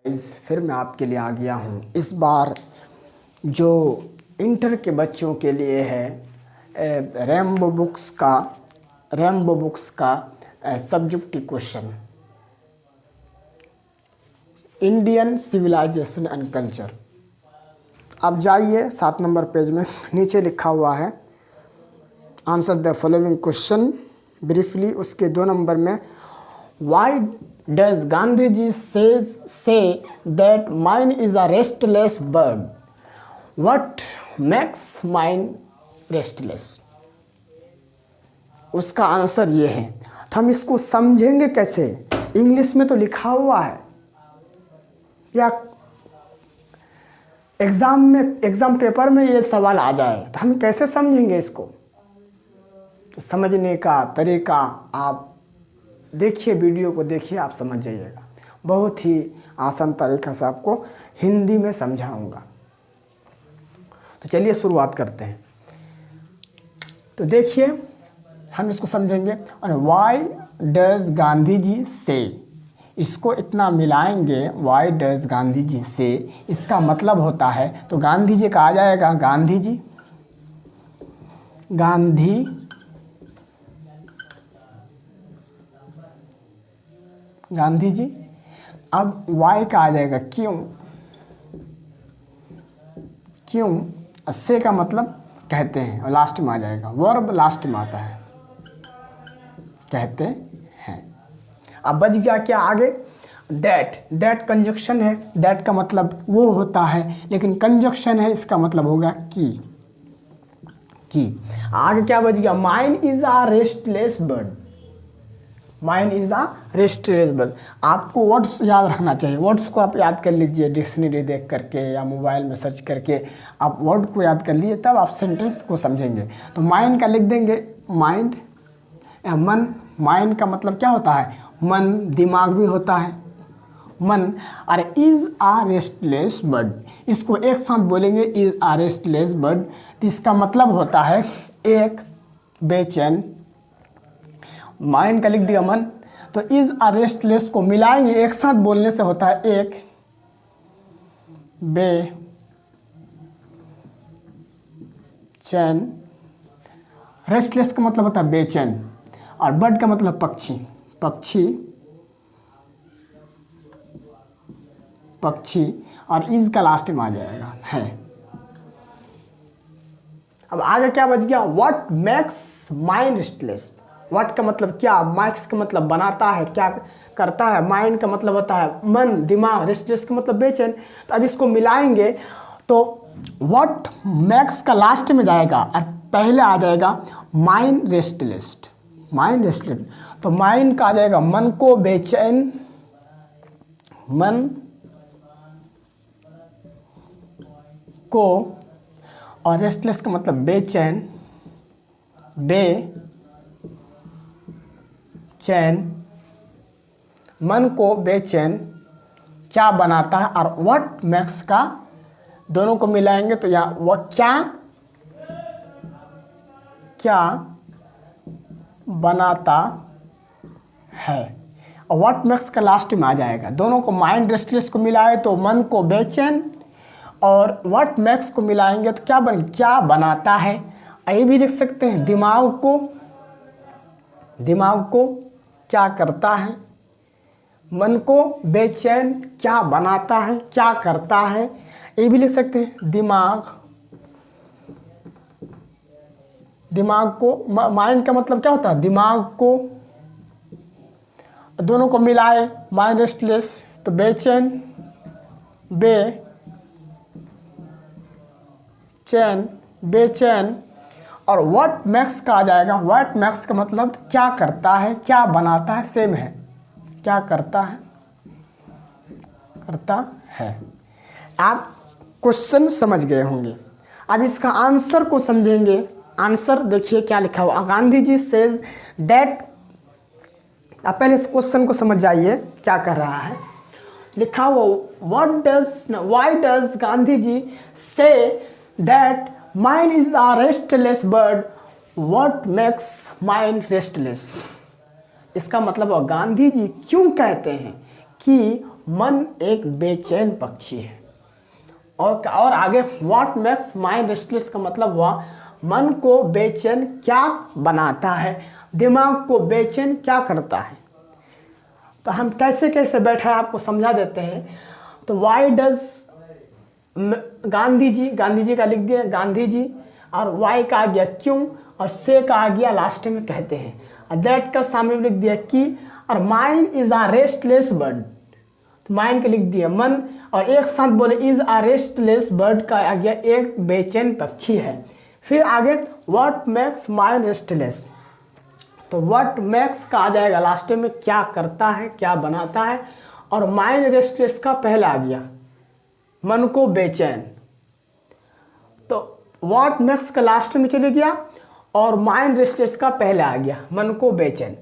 फिर मैं आपके लिए आ गया हूँ। इस बार जो इंटर के बच्चों के लिए है रेम्बो बुक्स का subjective question, Indian civilisation and culture. आप जाइए 7 नंबर पेज में, नीचे लिखा हुआ है answer the following question briefly. उसके 2 नंबर में why does Gandhi ji say that mind is a restless bird, what makes mind restless. उसका आंसर ये है। तो हम इसको समझेंगे कैसे? इंग्लिश में तो लिखा हुआ है, या एग्जाम पेपर में ये सवाल आ जाए तो हम कैसे समझेंगे इसको? तो समझने का तरीका आप देखिए, वीडियो को देखिए, आप समझ जाइएगा। बहुत ही आसान तरीका से आपको हिंदी में समझाऊंगा। तो चलिए शुरुआत करते हैं। तो देखिए हम इसको समझेंगे। और वाई डज गांधी जी से, इसको इतना मिलाएंगे, वाई डज गांधी जी से, इसका मतलब होता है, तो गांधी जी का आ जाएगा गांधी जी, गांधी जी। अब वाई का आ जाएगा क्यों से का मतलब कहते हैं, और लास्ट में आ जाएगा, वर्ब लास्ट में आता है, कहते हैं। अब बच गया क्या आगे? दैट कंजक्शन है, दैट का मतलब वो होता है, लेकिन कंजक्शन है, इसका मतलब होगा की। आगे क्या बच गया? Mind is a restless bird, mind is a restless bird. आपको वर्ड्स याद रखना चाहिए। वर्ड्स को आप याद कर लीजिए, डिक्शनरी देख करके या मोबाइल में सर्च करके आप वर्ड को याद कर लीजिए, तब आप सेंटेंस को समझेंगे। तो माइंड का लिख देंगे माइंड, मन। माइंड का मतलब क्या होता है? मन, दिमाग भी होता है मन। और इज आ रेस्टलेस बर्ड, इसको एक साथ बोलेंगे, इज आ रेस्टलेस बर्ड। तो इसका मतलब होता है एक बेचैन। माइंड का लिख दिया मन, तो इज आ रेस्टलेस को मिलाएंगे, एक साथ बोलने से होता है एक बेचैन। रेस्टलेस का मतलब होता है बेचैन, और बर्ड का मतलब पक्षी, और इज का लास्ट में आ जाएगा है। अब आगे क्या बच गया? What makes mind restless. What का मतलब क्या, मैक्स का मतलब बनाता है, क्या करता है, माइंड का मतलब होता है मन, दिमाग, रेस्टलेस का मतलब बेचैन। तो अब इसको मिलाएंगे तो व्हाट मैक्स का लास्ट में जाएगा और पहले आ जाएगा माइंड रेस्टलेस। तो माइंड का आ जाएगा मन को बेचैन, मन को, और रेस्टलेस का मतलब बेचैन, मन को बेचैन क्या बनाता है, और व्हाट मैक्स का दोनों को मिलाएंगे तो यहाँ वह क्या बनाता है, और व्हाट मैक्स का लास्ट में आ जाएगा। दोनों को माइंड रेस्टलेस को मिलाए तो मन को बेचैन, और व्हाट मैक्स को मिलाएंगे तो क्या बनाता है। ये भी लिख सकते हैं दिमाग को क्या करता है, मन को बेचैन क्या बनाता है, क्या करता है। ये भी लिख सकते हैं दिमाग को। माइंड का मतलब क्या होता है? दिमाग को। दोनों को मिलाए माइंड रेस्टलेस तो बेचैन, और व्हाट मैक्स का आ जाएगा। व्हाट मैक्स का मतलब क्या करता है, क्या बनाता है, सेम है, क्या करता है। आप क्वेश्चन समझ गए होंगे। अब इसका आंसर को समझेंगे। आंसर देखिए क्या लिखा हुआ। गांधी जी सेज दैट, आप पहले इस क्वेश्चन को समझ जाइए क्या कर रहा है। लिखा हुआ Y does Gandhi ji say that mind is a restless bird, what makes mind restless. इसका मतलब गांधी जी क्यों कहते हैं कि मन एक बेचैन पक्षी है। और आगे व्हाट मेक्स माइंड रेस्टलेस का मतलब हुआ मन को बेचैन क्या बनाता है, दिमाग को बेचैन क्या करता है। तो हम कैसे कैसे बैठा है आपको समझा देते हैं। तो वाई डज गांधी जी का लिख दिया गांधी जी, और वाई का आ गया क्यों, और से का आ गया लास्ट में कहते हैं, और दैट का सामने लिख दिया की, और mind is a restless bird, तो माइंड का लिख दिया मन, और एक साथ बोले इज आ रेस्टलेस बर्ड का आ गया एक बेचैन पक्षी है। फिर आगे व्हाट मेक्स माइंड रेस्टलेस, तो व्हाट मेक्स का आ जाएगा लास्ट में क्या करता है क्या बनाता है, और माइंड रेस्टलेस का पहला आ गया मन को बेचैन, तो व्हाट मेक्स का लास्ट में चले गया और माइंड रेस्टलेस का पहला आ गया मन को बेचैन।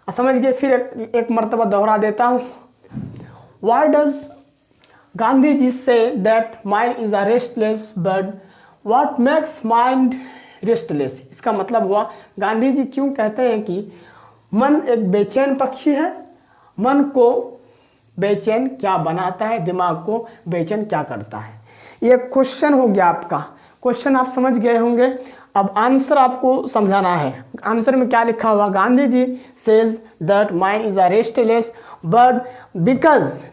समझ गए। फिर एक मर्तबा दोहरा देता हूँ। Why does गांधी जी से that mind is a restless bird? What makes mind restless? इसका मतलब हुआ गांधी जी क्यों कहते हैं कि मन एक बेचैन पक्षी है, मन को बेचैन क्या बनाता है, दिमाग को बेचैन क्या करता है। ये क्वेश्चन हो गया आपका, क्वेश्चन आप समझ गए होंगे। अब आंसर आपको समझाना है। आंसर में क्या लिखा हुआ, Gandhi ji says that mind is a restless bird because,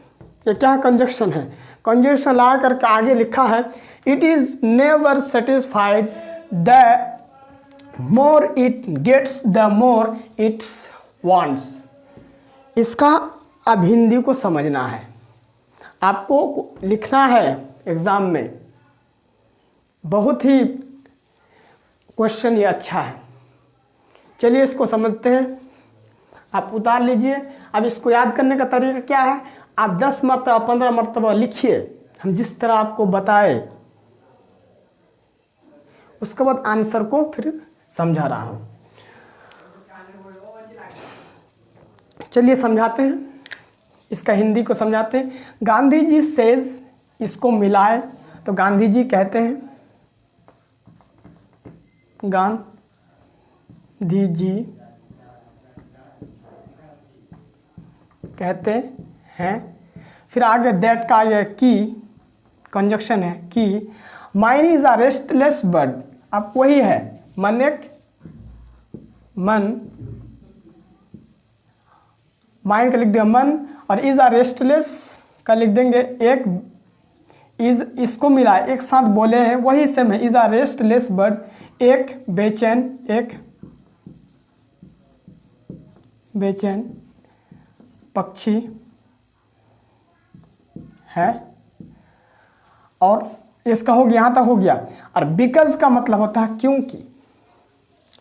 ये क्या कंजक्शन है, कंजक्शन ला करके आगे लिखा है it is never satisfied the more it gets the more it wants. इसका अब हिंदी को समझना है, आपको लिखना है एग्जाम में। बहुत ही क्वेश्चन ये अच्छा है। चलिए इसको समझते हैं, आप उतार लीजिए। अब इसको याद करने का तरीका क्या है, आप 10 मरतबा 15 मरतबा लिखिए, हम जिस तरह आपको बताए, उसके बाद आंसर को फिर समझा रहा हूँ। चलिए समझाते हैं, इसका हिंदी को समझाते हैं। गांधी जी सेज, इसको मिलाए तो गांधी जी कहते हैं, गांधी जी कहते हैं। फिर आगे दैट का आगे की कंजक्शन है कि mind is a restless bird. अब वही है, मन एक माइंड का लिख दिया मन, और इज अ रेस्टलेस का लिख देंगे एक इज, इसको मिला एक साथ बोले हैं वही सेम है, इज अ रेस्टलेस बर्ड, एक बेचैन पक्षी है। और इसका हो गया, यहाँ तक हो गया। और बिकॉज का मतलब होता है क्योंकि,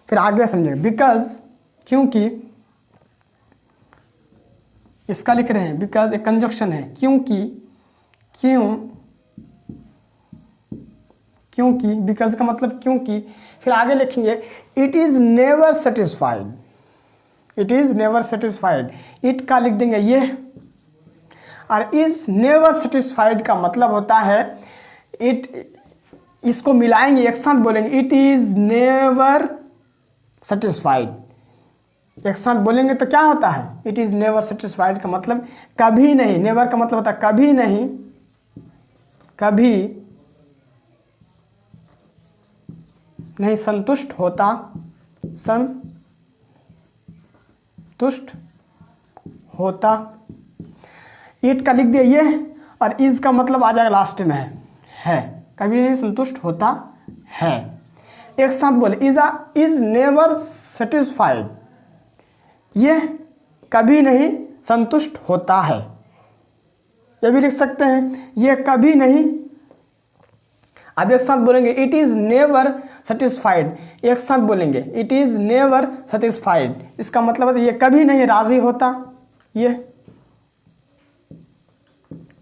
फिर आगे समझेंगे। बिकॉज क्योंकि, इसका लिख रहे हैं बिकॉज एक कंजक्शन है, क्योंकि बिकॉज का मतलब क्योंकि। फिर आगे लिखेंगे it is never satisfied, it is never satisfied, it का लिख देंगे ये। और इज नेवर सेटिस्फाइड का मतलब होता है इट, इसको मिलाएंगे एक साथ बोलेंगे इट इज नेवर सेटिस्फाइड, एक साथ बोलेंगे तो क्या होता है, इट इज नेवर सेटिस्फाइड का मतलब कभी नहीं, नेवर का मतलब होता है कभी नहीं, कभी नहीं संतुष्ट होता, संतुष्ट होता। इट का लिख दिया ये, और इज का मतलब आ जाएगा लास्ट में है, कभी नहीं संतुष्ट होता है। एक साथ बोले इज नेवर सेटिस्फाइड, ये कभी नहीं संतुष्ट होता है। ये भी लिख सकते हैं ये कभी नहीं। अब एक साथ बोलेंगे इट इज नेवर सेटिस्फाइड, एक साथ बोलेंगे इट इज नेवर सेटिस्फाइड, इसका मतलब है ये कभी नहीं राजी होता, ये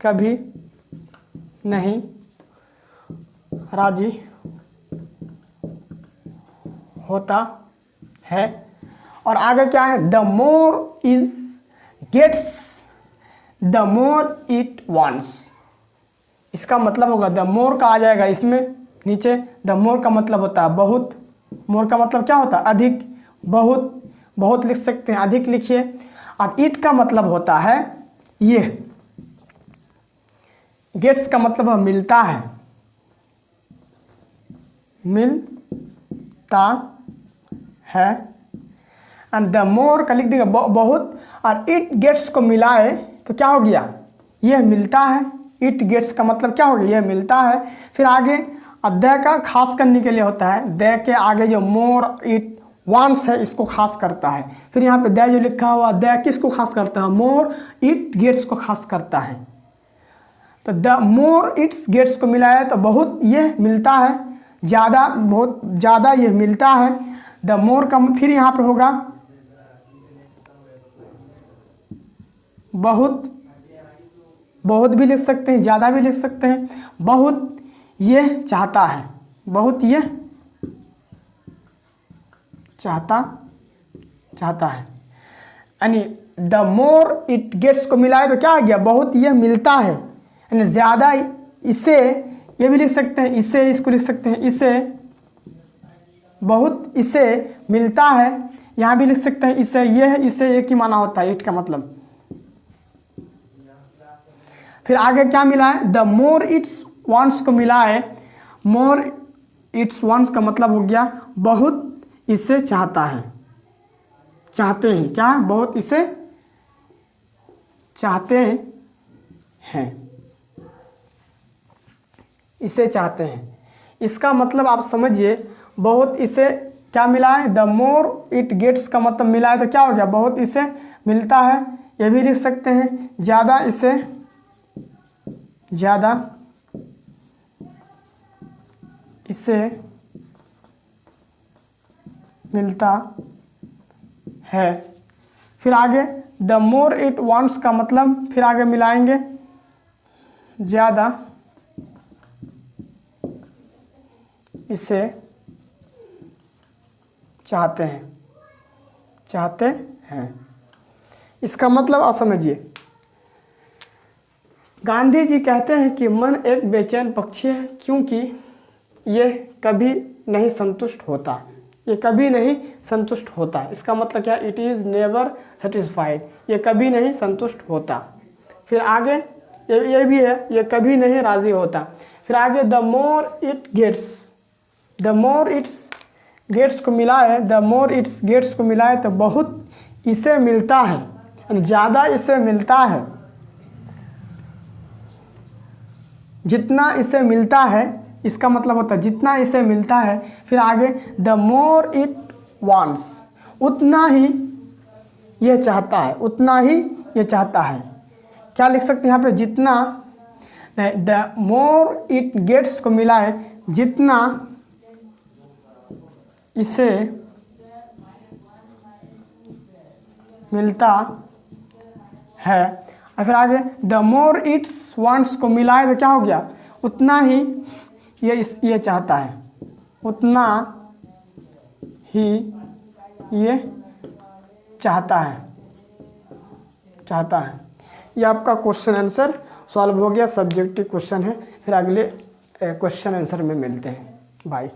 कभी नहीं राजी होता है। और आगे क्या है, the more is gets the more it wants, इसका मतलब होगा द मोर का आ जाएगा इसमें नीचे। द मोर का मतलब होता है बहुत, मोर का मतलब क्या होता है अधिक, बहुत लिख सकते हैं, अधिक लिखिए। और इट का मतलब होता है ये, गेट्स का मतलब है मिलता है, मिलता है। एंड द मोर का लिख देगा बहुत, और इट गेट्स को मिलाए तो क्या हो गया, यह मिलता है। इट गेट्स का मतलब क्या हो गया, यह मिलता है। फिर आगे द का खास करने के लिए होता है, द के आगे जो मोर इट वांट्स है इसको खास करता है। फिर यहाँ पे द जो लिखा हुआ, द किसको खास करता है, मोर इट गेट्स को खास करता है। तो द मोर इट्स गेट्स को मिलाया तो बहुत यह मिलता है, ज़्यादा, बहुत ज़्यादा यह मिलता है। द मोर का फिर यहाँ पे होगा बहुत, बहुत भी लिख सकते हैं, ज़्यादा भी लिख सकते हैं। बहुत यह चाहता है, बहुत यह चाहता है। यानी द मोर इट गेट्स को मिलाए तो क्या आ गया, बहुत यह मिलता है। यानी ज़्यादा इसे, ये भी लिख सकते हैं, इसे, इसको लिख सकते हैं इसे, बहुत इसे मिलता है। यहाँ भी लिख सकते हैं इसे, यह इसे एक ही माना होता है इट का मतलब। फिर आगे क्या मिला है, द मोर इट्स वांट्स को मिला है, मोर इट्स वांट्स का मतलब हो गया बहुत इसे चाहता है, चाहते हैं, क्या, बहुत इसे चाहते हैं, इसे चाहते हैं। इसका मतलब आप समझिए, बहुत इसे क्या मिला है, द मोर इट गेट्स का मतलब मिला है तो क्या हो गया, बहुत इसे मिलता है। ये भी लिख सकते हैं ज़्यादा इसे, ज़्यादा इसे मिलता है। फिर आगे द मोर इट वांट्स का मतलब फिर आगे मिलाएंगे ज़्यादा इसे चाहते हैं। इसका मतलब आप समझिए, गांधी जी कहते हैं कि मन एक बेचैन पक्षी है, क्योंकि यह कभी नहीं संतुष्ट होता, ये कभी नहीं संतुष्ट होता। इसका मतलब क्या, इट इज़ नेवर सेटिस्फाइड, ये कभी नहीं संतुष्ट होता। फिर आगे ये भी है, ये कभी नहीं राज़ी होता। फिर आगे the more it gets, the more its gets को मिलाए, द मोर इट्स गेट्स को मिलाए तो बहुत इसे मिलता है, यानी ज़्यादा इसे मिलता है, जितना इसे मिलता है। इसका मतलब होता है जितना इसे मिलता है। फिर आगे द मोर इट वांट्स, उतना ही यह चाहता है, उतना ही यह चाहता है। क्या लिख सकते हैं यहाँ पे, जितना, द मोर इट गेट्स को मिलाए, जितना इसे मिलता है। और फिर आगे द मोर इट्स वांट्स को मिलाए तो क्या हो गया, उतना ही ये चाहता है, उतना ही ये चाहता है। ये आपका क्वेश्चन आंसर सॉल्व हो गया, सब्जेक्टिव क्वेश्चन है। फिर अगले क्वेश्चन आंसर में मिलते हैं, बाय।